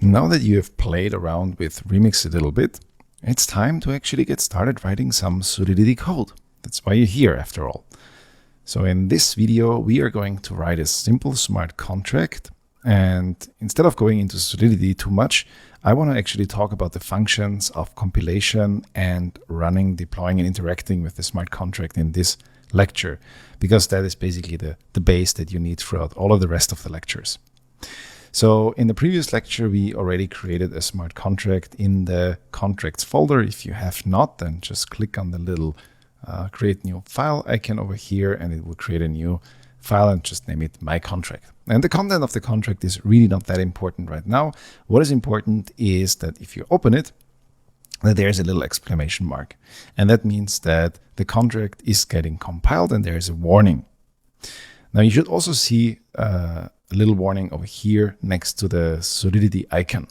Now that you have played around with Remix a little bit, it's time to actually get started writing some Solidity code. That's why you're here after all. So in this video, we are going to write a simple smart contract. And instead of going into Solidity too much, I want to actually talk about the functions of compilation and running, deploying, and interacting with the smart contract in this lecture, because that is basically the base that you need throughout all of the rest of the lectures. So in the previous lecture, we already created a smart contract in the contracts folder. If you have not, then just click on the little create new file icon over here, and it will create a new file and just name it my contract. And the content of the contract is really not that important right now. What is important is that if you open it, that there's a little exclamation mark. And that means that the contract is getting compiled and there is a warning. Now you should also see a little warning over here next to the Solidity icon.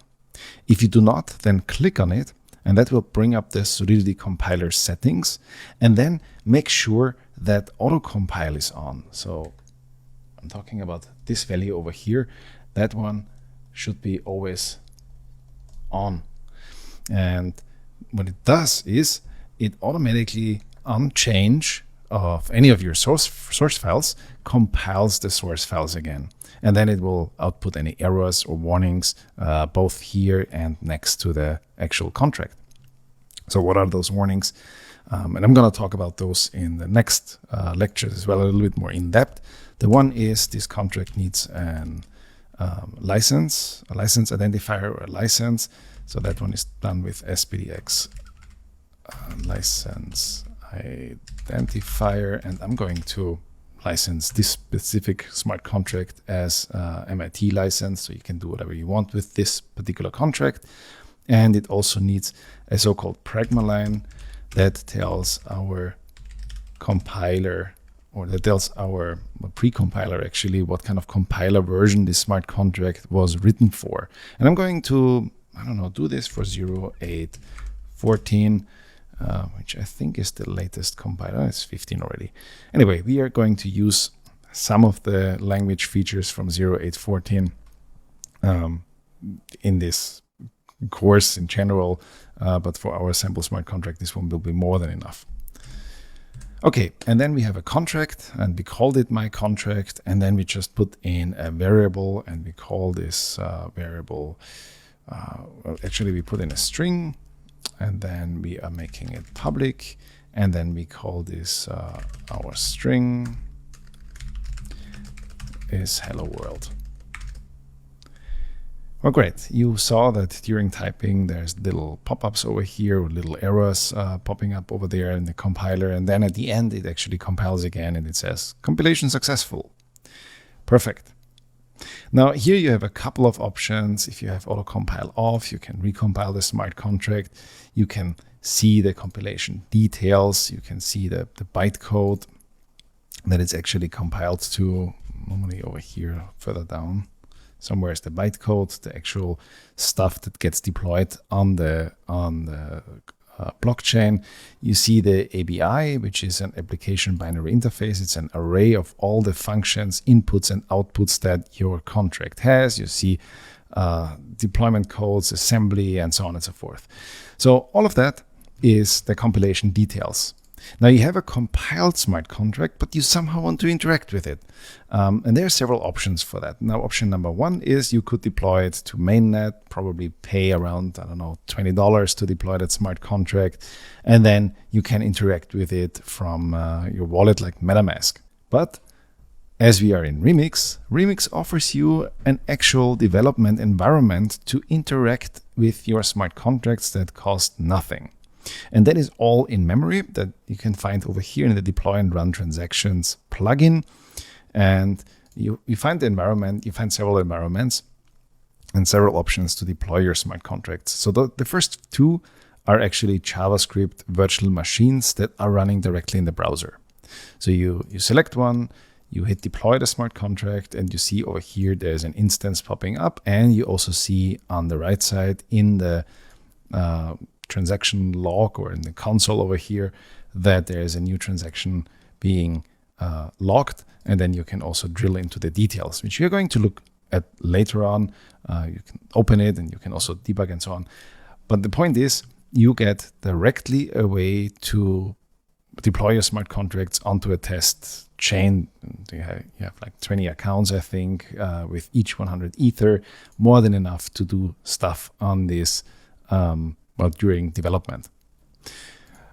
If you do not, then click on it, and that will bring up the Solidity compiler settings, and then make sure that autocompile is on. So I'm talking about this value over here. That one should be always on. And what it does is it automatically on change of any of your source files compiles the source files again, and then it will output any errors or warnings both here and next to the actual contract. So what are those warnings? And I'm going to talk about those in the next lectures as well, a little bit more in depth. The one is this contract needs an license, a license identifier or a license. So that one is done with SPDX license identifier, and I'm going to license this specific smart contract as MIT license, so you can do whatever you want with this particular contract. And it also needs a so-called pragma line that tells our compiler, or that tells our pre-compiler actually what kind of compiler version this smart contract was written for. And I'm going to, do this for 0814, which I think is the latest compiler. It's 15 already. Anyway, we are going to use some of the language features from 0814 in this course in general, but for our sample smart contract, this one will be more than enough. Okay, and then we have a contract, and we called it my contract, and then we just put in a variable, and we call this variable, actually we put in a string, and then we are making it public, and then we call this our string is hello world. Well, great. You saw that during typing there's little pop-ups over here, or little errors popping up over there in the compiler, and then at the end it actually compiles again and it says compilation successful. Perfect. Now here you have a couple of options. If you have autocompile off, you can recompile the smart contract. You can see the compilation details. You can see the bytecode that it's actually compiled to. Normally over here, further down, somewhere is the bytecode, the actual stuff that gets deployed on the blockchain. You see the ABI, which is an application binary interface. It's an array of all the functions, inputs and outputs that your contract has. You see deployment codes, assembly, and so on and so forth. So all of that is the compilation details. Now you have a compiled smart contract, but you somehow want to interact with it. And there are several options for that. Now, option number one is you could deploy it to mainnet, probably pay around, $20 to deploy that smart contract. And then you can interact with it from your wallet like MetaMask. But as we are in Remix, Remix offers you an actual development environment to interact with your smart contracts that cost nothing. And that is all in memory that you can find over here in the deploy and run transactions plugin. And you find the environment, you find several environments and several options to deploy your smart contracts. So the first two are actually JavaScript virtual machines that are running directly in the browser. So you select one, you hit deploy the smart contract, and you see over here there's an instance popping up, and you also see on the right side in the transaction log or in the console over here that there is a new transaction being logged, and then you can also drill into the details, which you're going to look at later on. You can open it and you can also debug and so on. But the point is, you get directly a way to deploy your smart contracts onto a test chain. You have like 20 accounts, I think, with each 100 Ether, more than enough to do stuff on this during development.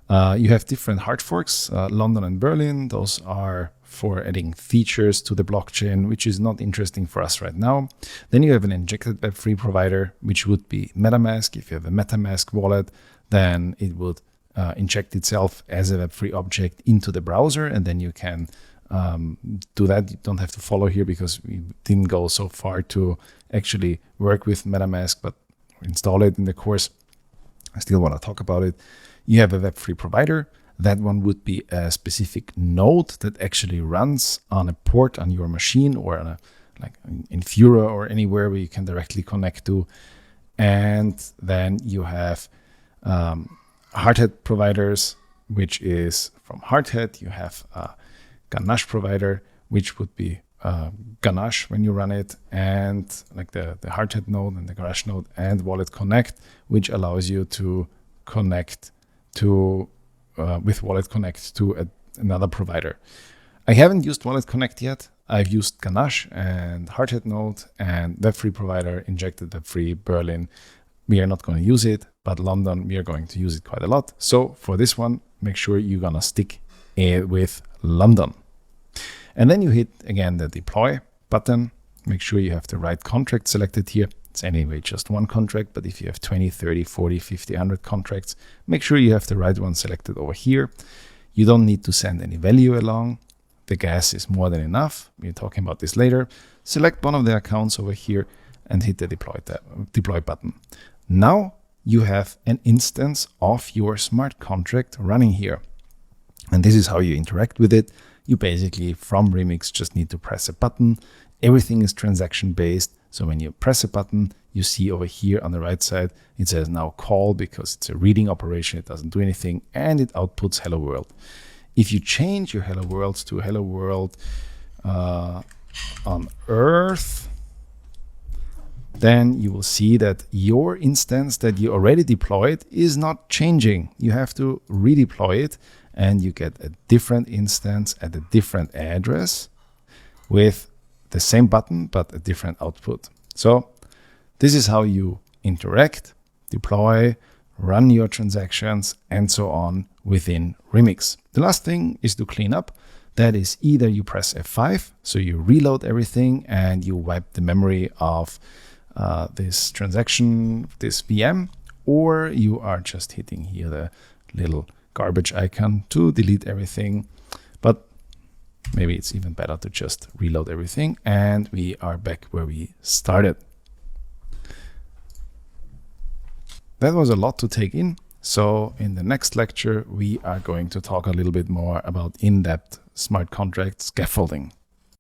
You have different hard forks, London and Berlin. Those are for adding features to the blockchain, which is not interesting for us right now. Then you have an injected Web3 provider, which would be MetaMask. If you have a MetaMask wallet, then it would inject itself as a Web3 object into the browser, and then you can do that. You don't have to follow here because we didn't go so far to actually work with MetaMask, but install it in the course. I still want to talk about it. You have a Web3 provider. That one would be a specific node that actually runs on a port on your machine or on like in Fura or anywhere where you can directly connect to. And then you have Hardhat providers, which is from Hardhat. You have a Ganache provider, which would be Ganache when you run it, and like the Hardhat node and the Ganache node, and Wallet Connect, which allows you to connect to with Wallet Connect to another provider. I haven't used Wallet Connect yet. I've used Ganache and Hardhat node and Web3 provider, injected Web3 Berlin. We are not going to use it, but London, we are going to use it quite a lot. So for this one, make sure you're going to stick with London. And then you hit again the deploy button. Make sure you have the right contract selected here. It's anyway just one contract, but if you have 20, 30, 40, 50, 100 contracts, make sure you have the right one selected over here. You don't need to send any value along. The gas is more than enough. We're talking about this later. Select one of the accounts over here and hit the deploy button. Now you have an instance of your smart contract running here. And this is how you interact with it. You basically, from Remix, just need to press a button. Everything is transaction based. So when you press a button, you see over here on the right side, it says now call because it's a reading operation. It doesn't do anything and it outputs hello world. If you change your hello world to hello world on Earth, then you will see that your instance that you already deployed is not changing. You have to redeploy it and you get a different instance at a different address with the same button, but a different output. So this is how you interact, deploy, run your transactions, and so on within Remix. The last thing is to clean up. That is either you press F5, so you reload everything and you wipe the memory of this transaction, this VM, or you are just hitting here the little garbage icon to delete everything. But maybe it's even better to just reload everything, and we are back where we started. That was a lot to take in. So in the next lecture, we are going to talk a little bit more about in-depth smart contract scaffolding.